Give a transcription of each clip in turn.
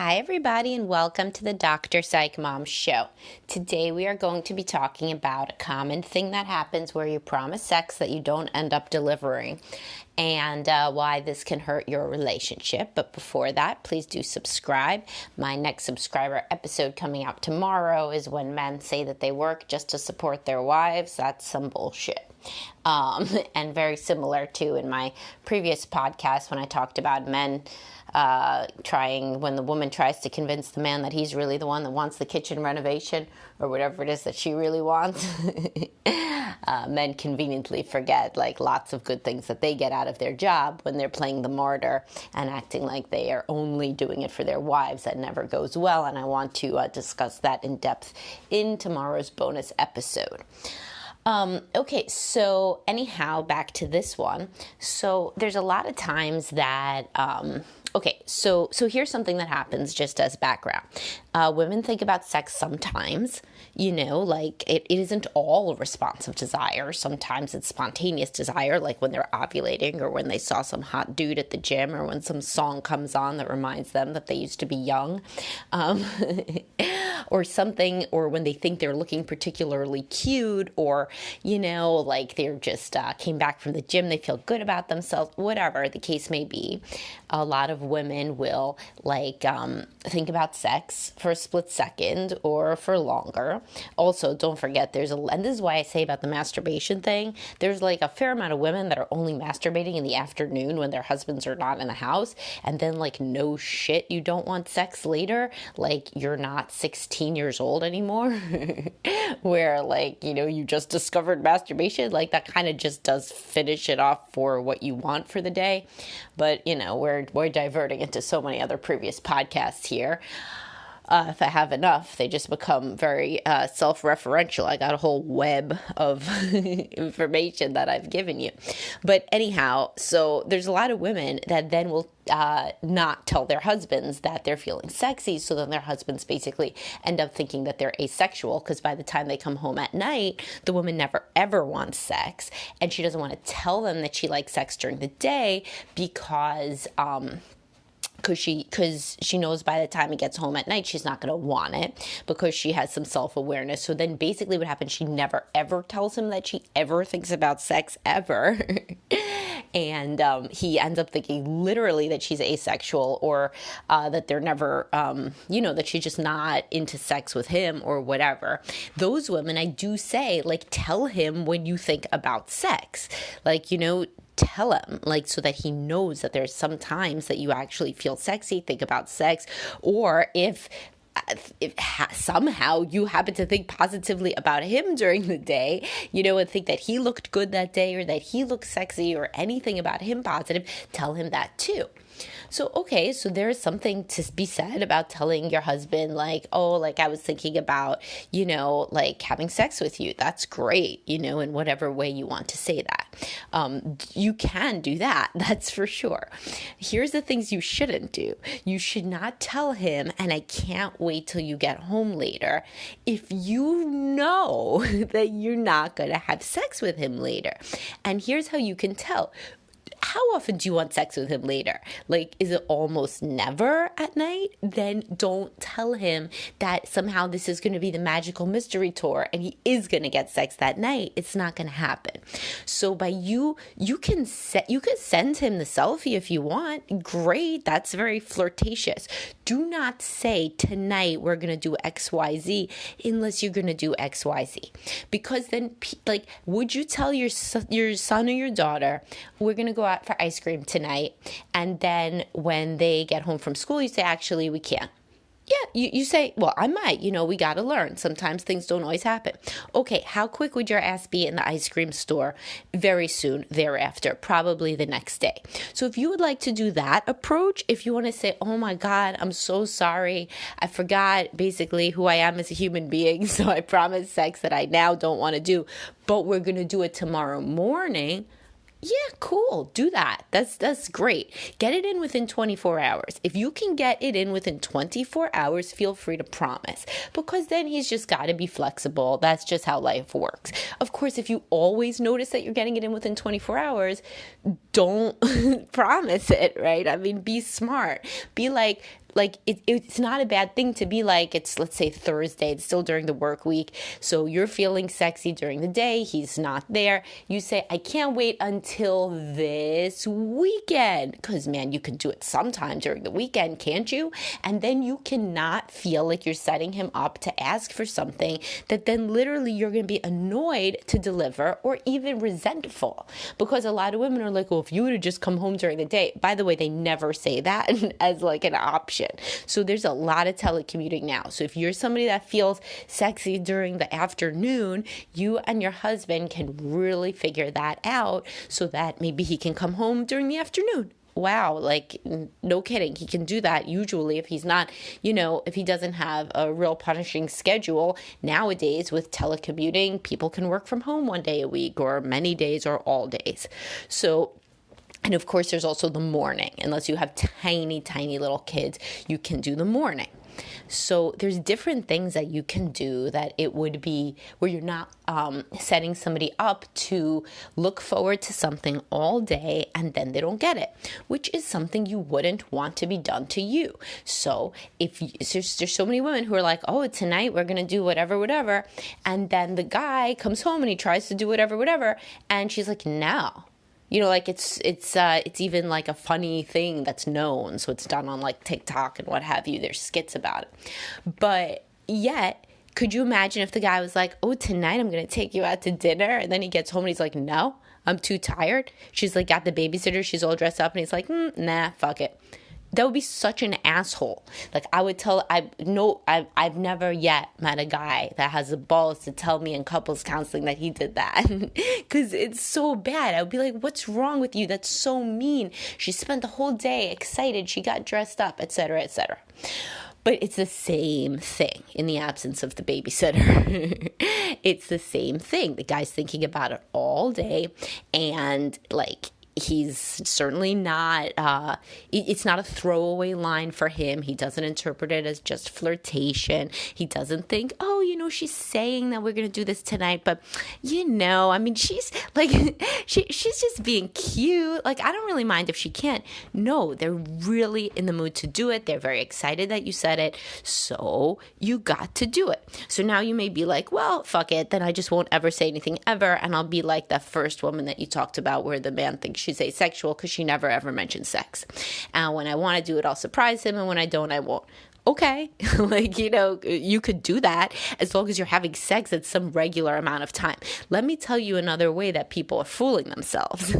Hi, everybody, and welcome to the Dr. Psych Mom Show. Today, we are going to be talking about a common thing that happens where you promise sex that you don't end up delivering and why this can hurt your relationship. But before that, please do subscribe. My next subscriber episode coming out tomorrow is when men say that they work just to support their wives. That's some bullshit. And very similar to in my previous podcast when I talked about men when the woman tries to convince the man that he's really the one that wants the kitchen renovation or whatever it is that she really wants. Men conveniently forget lots of good things that they get out of their job when they're playing the martyr and acting like they are only doing it for their wives. That never goes well, and I want to discuss that in depth in tomorrow's bonus episode. Okay, so anyhow, back to this one. So there's a lot of times that, so here's something that happens just as background. Women think about sex sometimes, it isn't all a response of desire. Sometimes it's spontaneous desire, like when they're ovulating or when they saw some hot dude at the gym or when some song comes on that reminds them that they used to be young, or something, or when they think they're looking particularly cute or, they're just came back from the gym, they feel good about themselves, whatever the case may be. A lot of women will think about sex for a split second or for longer. Also, don't forget and this is why I say about the masturbation thing, there's a fair amount of women that are only masturbating in the afternoon when their husbands are not in the house, and then no shit, you don't want sex later, you're not 16 years old anymore, where you just discovered masturbation, that kind of just does finish it off for what you want for the day. But we're diverting into so many other previous podcasts here. If I have enough, they just become very self-referential. I got a whole web of information that I've given you. But anyhow, so there's a lot of women that then will not tell their husbands that they're feeling sexy. So then their husbands basically end up thinking that they're asexual because by the time they come home at night, the woman never ever wants sex. And she doesn't want to tell them that she likes sex during the day because she knows by the time he gets home at night, she's not going to want it because she has some self-awareness. So then basically what happens, she never ever tells him that she ever thinks about sex ever. And he ends up thinking literally that she's asexual or that they're never, that she's just not into sex with him or whatever. Those women, I do say, tell him when you think about sex. Tell him, so that he knows that there's some times that you actually feel sexy, think about sex, or if somehow you happen to think positively about him during the day, and think that he looked good that day or that he looked sexy or anything about him positive, tell him that too. So, okay, so there is something to be said about telling your husband, I was thinking about, having sex with you. That's great, in whatever way you want to say that. You can do that, that's for sure. Here's the things you shouldn't do. You should not tell him, and I can't wait till you get home later, if you know that you're not going to have sex with him later. And here's how you can tell. How often do you want sex with him later? Is it almost never at night? Then don't tell him that somehow this is going to be the magical mystery tour and he is going to get sex that night. It's not going to happen. So by you can send him the selfie if you want. Great. That's very flirtatious. Do not say tonight we're going to do XYZ unless you're going to do XYZ. Because then would you tell your son or your daughter, we're going to go out for ice cream tonight, and then when they get home from school, you say, actually, we can't. Yeah, you say, well, I might, we got to learn. Sometimes things don't always happen. Okay, how quick would your ass be in the ice cream store? Very soon thereafter, probably the next day. So if you would like to do that approach, if you want to say, oh my God, I'm so sorry. I forgot basically who I am as a human being. So I promised sex that I now don't want to do, but we're going to do it tomorrow morning. Yeah, cool. Do that. That's great. Get it in within 24 hours. If you can get it in within 24 hours, feel free to promise, because then he's just got to be flexible. That's just how life works. Of course, if you always notice that you're getting it in within 24 hours, don't promise it, right? I mean, be smart. Be like, like it's not a bad thing to be like, it's, let's say, Thursday, it's still during the work week, so you're feeling sexy during the day, he's not there. You say, I can't wait until this weekend, because man, you can do it sometime during the weekend, can't you? And then you cannot feel like you're setting him up to ask for something that then literally you're going to be annoyed to deliver, or even resentful, because a lot of women are like, well, if you would have just come home during the day. By the way, they never say that as like an option. So there's a lot of telecommuting now. So if you're somebody that feels sexy during the afternoon, you and your husband can really figure that out so that maybe he can come home during the afternoon. Wow, like, no kidding. He can do that usually if he's not, if he doesn't have a real punishing schedule. Nowadays, with telecommuting, people can work from home one day a week, or many days, or all days. So, and of course, there's also the morning. Unless you have tiny, tiny little kids, you can do the morning. So there's different things that you can do that it would be where you're not setting somebody up to look forward to something all day and then they don't get it, which is something you wouldn't want to be done to you. So there's so many women who are like, oh, tonight we're going to do whatever. And then the guy comes home and he tries to do whatever. And she's like, no. Like it's even like a funny thing that's known. So it's done on like TikTok and what have you. There's skits about it. But yet, could you imagine if the guy was like, oh, tonight I'm going to take you out to dinner. And then he gets home and he's like, no, I'm too tired. She's like, got the babysitter. She's all dressed up. And he's like, nah, fuck it. That would be such an asshole. Like, I would tell, I've never yet met a guy that has the balls to tell me in couples counseling that he did that. Because it's so bad. I would be like, what's wrong with you? That's so mean. She spent the whole day excited. She got dressed up, etc., etc. But it's the same thing in the absence of the babysitter. It's the same thing. The guy's thinking about it all day, and like, he's certainly not, it's not a throwaway line for him. He doesn't interpret it as just flirtation. He doesn't think, oh, she's saying that we're going to do this tonight, but I mean, she's like, she's just being cute. Like, I don't really mind if she can't. No, they're really in the mood to do it. They're very excited that you said it. So you got to do it. So now you may be like, well, fuck it. Then I just won't ever say anything ever. And I'll be like that first woman that you talked about where the man thinks she's asexual because she never ever mentions sex. And when I want to do it, I'll surprise him. And when I don't, I won't. Okay, like, you could do that as long as you're having sex at some regular amount of time. Let me tell you another way that people are fooling themselves.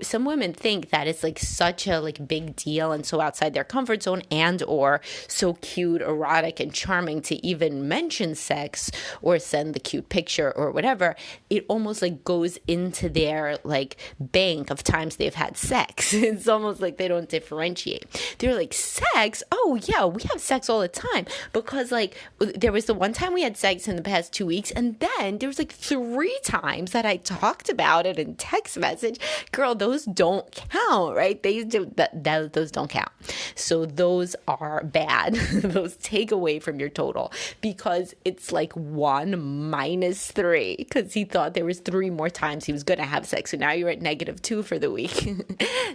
Some women think that it's like such a big deal and so outside their comfort zone and or so cute, erotic, and charming to even mention sex or send the cute picture or whatever. It almost like goes into their like bank of times they've had sex. It's almost like they don't differentiate. They're like, sex? Oh yeah, we have sex all the time, because like there was the one time we had sex in the past 2 weeks, and then there was like 3 times that I talked about it in text message. Girl, those don't count, right? Those don't count. So those are bad. Those take away from your total, because it's like 1 minus 3, because he thought there was 3 more times he was going to have sex. So now you're at -2 for the week.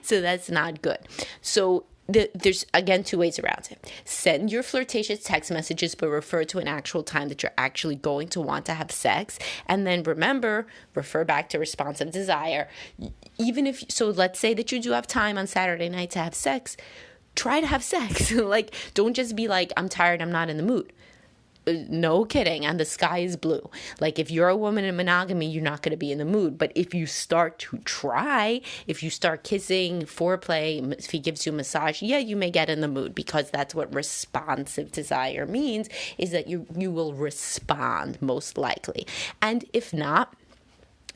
So that's not good. So there's, again, 2 ways around it. Send your flirtatious text messages, but refer to an actual time that you're actually going to want to have sex. And then remember, refer back to responsive desire. So let's say that you do have time on Saturday night to have sex. Try to have sex. Like, don't just be like, I'm tired, I'm not in the mood. No kidding. And the sky is blue. Like, if you're a woman in monogamy, you're not going to be in the mood. But if you start to try, if you start kissing, foreplay, if he gives you a massage, yeah, you may get in the mood, because that's what responsive desire means, is that you will respond most likely. And if not,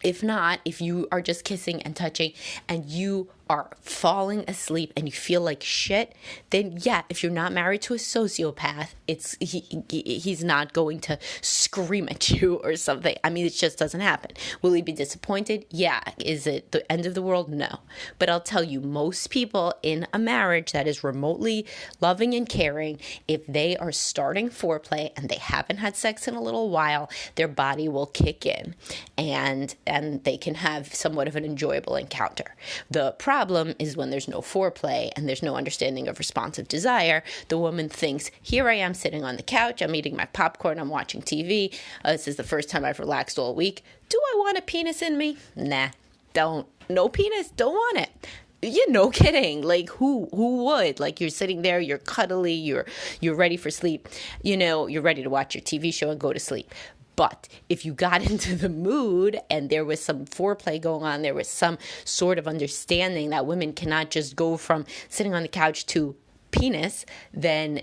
if you are just kissing and touching and you are falling asleep and you feel like shit, then yeah, if you're not married to a sociopath, he's not going to scream at you or something. I mean, it just doesn't happen. Will he be disappointed? Yeah. Is it the end of the world? No. But I'll tell you, most people in a marriage that is remotely loving and caring, if they are starting foreplay and they haven't had sex in a little while, their body will kick in and they can have somewhat of an enjoyable encounter. The problem problem is when there's no foreplay and there's no understanding of responsive desire. The woman thinks, here I am sitting on the couch, I'm eating my popcorn, I'm watching TV. This is the first time I've relaxed all week. Do I want a penis in me? Nah, don't. No penis, don't want it. No kidding. Like who would? Like you're sitting there, you're cuddly, you're ready for sleep. You're ready to watch your TV show and go to sleep. But if you got into the mood and there was some foreplay going on, there was some sort of understanding that women cannot just go from sitting on the couch to penis, then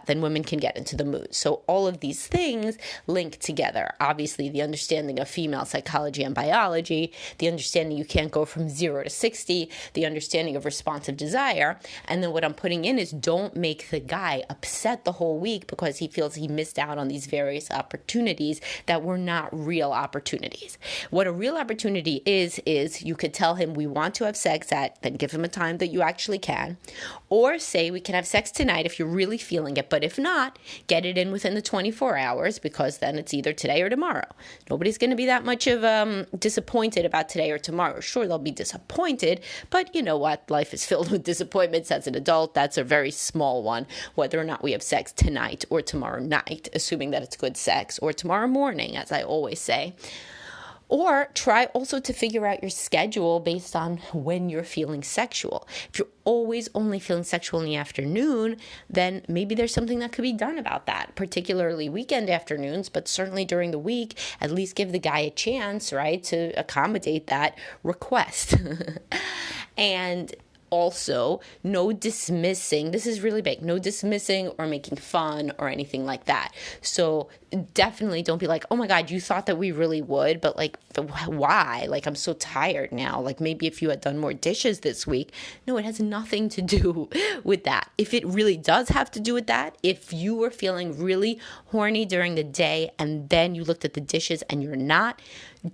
women can get into the mood. So all of these things link together. Obviously, the understanding of female psychology and biology, the understanding you can't go from 0 to 60, the understanding of responsive desire. And then what I'm putting in is don't make the guy upset the whole week because he feels he missed out on these various opportunities that were not real opportunities. What a real opportunity is you could tell him we want to have sex at, then give him a time that you actually can, or say we can have sex tonight if you're really feeling it, but if not, get it in within the 24 hours because then it's either today or tomorrow. Nobody's going to be that much of disappointed about today or tomorrow. Sure, they'll be disappointed, but you know what? Life is filled with disappointments as an adult. That's a very small one, whether or not we have sex tonight or tomorrow night, assuming that it's good sex, or tomorrow morning, as I always say. Or try also to figure out your schedule based on when you're feeling sexual. If you're always only feeling sexual in the afternoon, then maybe there's something that could be done about that, particularly weekend afternoons, but certainly during the week, at least give the guy a chance, right, to accommodate that request. And also, no dismissing. This is really big. No dismissing or making fun or anything like that. So definitely don't be like, oh my God, you thought that we really would, but like, why? Like, I'm so tired now. Like, maybe if you had done more dishes this week. No, it has nothing to do with that. If it really does have to do with that, if you were feeling really horny during the day and then you looked at the dishes and you're not,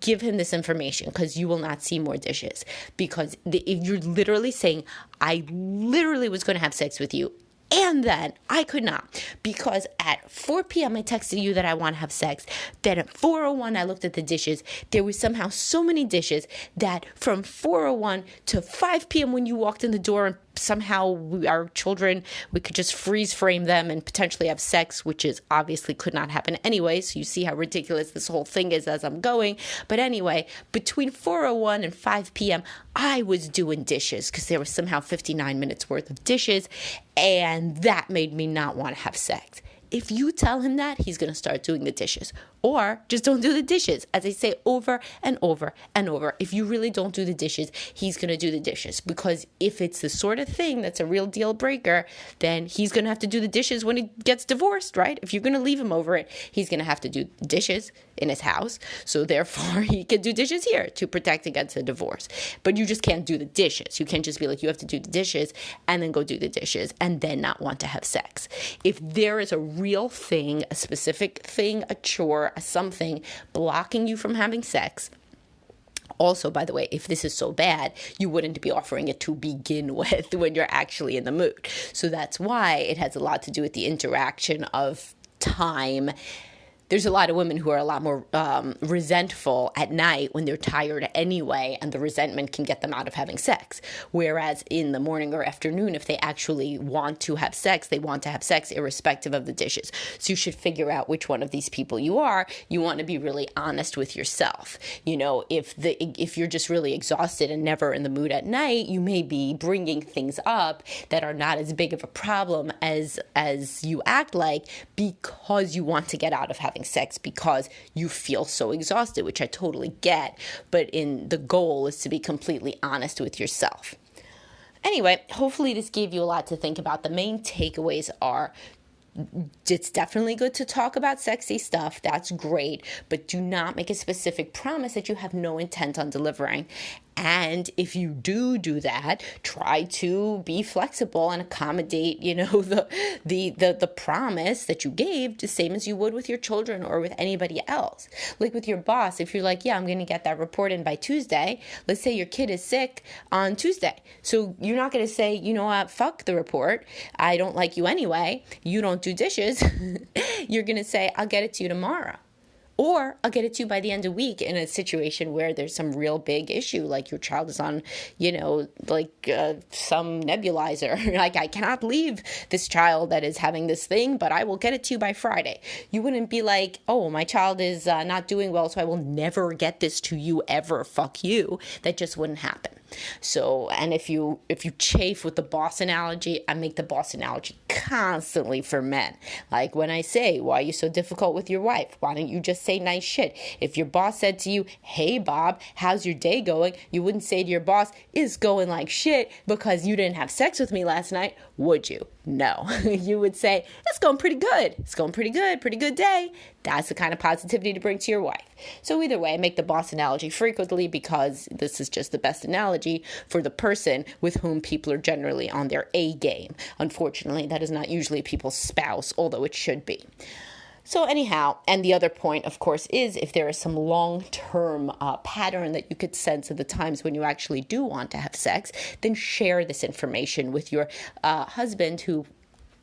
give him this information because you will not see more dishes. Because if you're literally saying, I literally was going to have sex with you, and then I could not because at 4 p.m. I texted you that I want to have sex. Then at 4:01 I looked at the dishes. There was somehow so many dishes that from 4:01 to 5 p.m. when you walked in the door and somehow our children, we could just freeze frame them and potentially have sex, which is obviously could not happen anyway. So you see how ridiculous this whole thing is as I'm going. But anyway, between 4:01 and 5 p.m., I was doing dishes because there was somehow 59 minutes worth of dishes. And that made me not want to have sex. If you tell him that, he's going to start doing the dishes. Or just don't do the dishes. As I say over and over and over, if you really don't do the dishes, he's going to do the dishes. Because if it's the sort of thing that's a real deal breaker, then he's going to have to do the dishes when he gets divorced, right? If you're going to leave him over it, he's going to have to do dishes in his house. So therefore, he can do dishes here to protect against a divorce. But you just can't do the dishes. You can't just be like, you have to do the dishes and then go do the dishes and then not want to have sex. If there is a real thing, a specific thing, a chore, a something blocking you from having sex. Also, by the way, if this is so bad, you wouldn't be offering it to begin with when you're actually in the mood. So that's why it has a lot to do with the interaction of time. There's a lot of women who are a lot more resentful at night when they're tired anyway, and the resentment can get them out of having sex. Whereas in the morning or afternoon, if they actually want to have sex, they want to have sex irrespective of the dishes. So you should figure out which one of these people you are. You want to be really honest with yourself. You know, if you're just really exhausted and never in the mood at night, you may be bringing things up that are not as big of a problem as you act like because you want to get out of having sex because you feel so exhausted, which I totally get, but the goal is to be completely honest with yourself. Anyway, hopefully this gave you a lot to think about. The main takeaways are it's definitely good to talk about sexy stuff. That's great, but do not make a specific promise that you have no intent on delivering. And if you do that, try to be flexible and accommodate, the promise that you gave, the same as you would with your children or with anybody else. Like with your boss, if you're like, yeah, I'm going to get that report in by Tuesday. Let's say your kid is sick on Tuesday. So you're not going to say, you know what, fuck the report. I don't like you anyway. You don't do dishes. You're going to say, I'll get it to you tomorrow. Or I'll get it to you by the end of the week in a situation where there's some real big issue, like your child is on, some nebulizer. Like, I cannot leave this child that is having this thing, but I will get it to you by Friday. You wouldn't be like, oh, my child is not doing well, so I will never get this to you ever. Fuck you. That just wouldn't happen. So, and if you chafe with the boss analogy, I make the boss analogy constantly for men. Like when I say, why are you so difficult with your wife? Why don't you just say nice shit? If your boss said to you, hey Bob, how's your day going? You wouldn't say to your boss, it's going like shit because you didn't have sex with me last night, would you? No. You would say, it's going pretty good. It's going pretty good. Pretty good day. That's the kind of positivity to bring to your wife. So either way, I make the boss analogy frequently because this is just the best analogy for the person with whom people are generally on their A game. Unfortunately, that is not usually people's spouse, although it should be. So anyhow, and the other point, of course, is if there is some long-term pattern that you could sense at the times when you actually do want to have sex, then share this information with your husband, who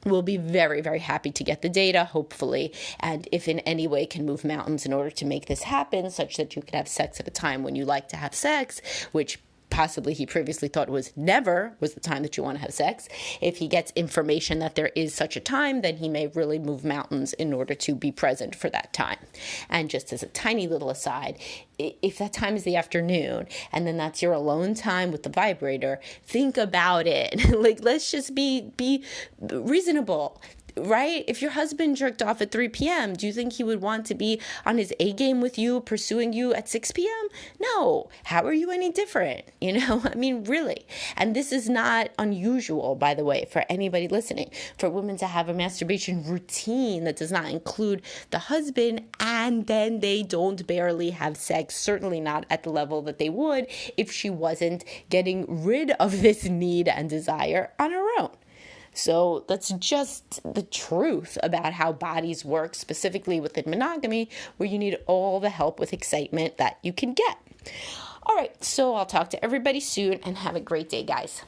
will be very, very happy to get the data, hopefully, and if in any way can move mountains in order to make this happen, such that you can have sex at a time when you like to have sex, which possibly he previously thought never was the time that you want to have sex. If he gets information that there is such a time, then he may really move mountains in order to be present for that time. And just as a tiny little aside, if that time is the afternoon and then that's your alone time with the vibrator, think about it. Like, let's just be reasonable. Right? If your husband jerked off at 3 p.m., do you think he would want to be on his A game with you, pursuing you at 6 p.m.? No. How are you any different? I mean, really. And this is not unusual, by the way, for anybody listening, for women to have a masturbation routine that does not include the husband, and then they don't barely have sex, certainly not at the level that they would if she wasn't getting rid of this need and desire on her own. So that's just the truth about how bodies work, specifically within monogamy, where you need all the help with excitement that you can get. All right, so I'll talk to everybody soon and have a great day, guys.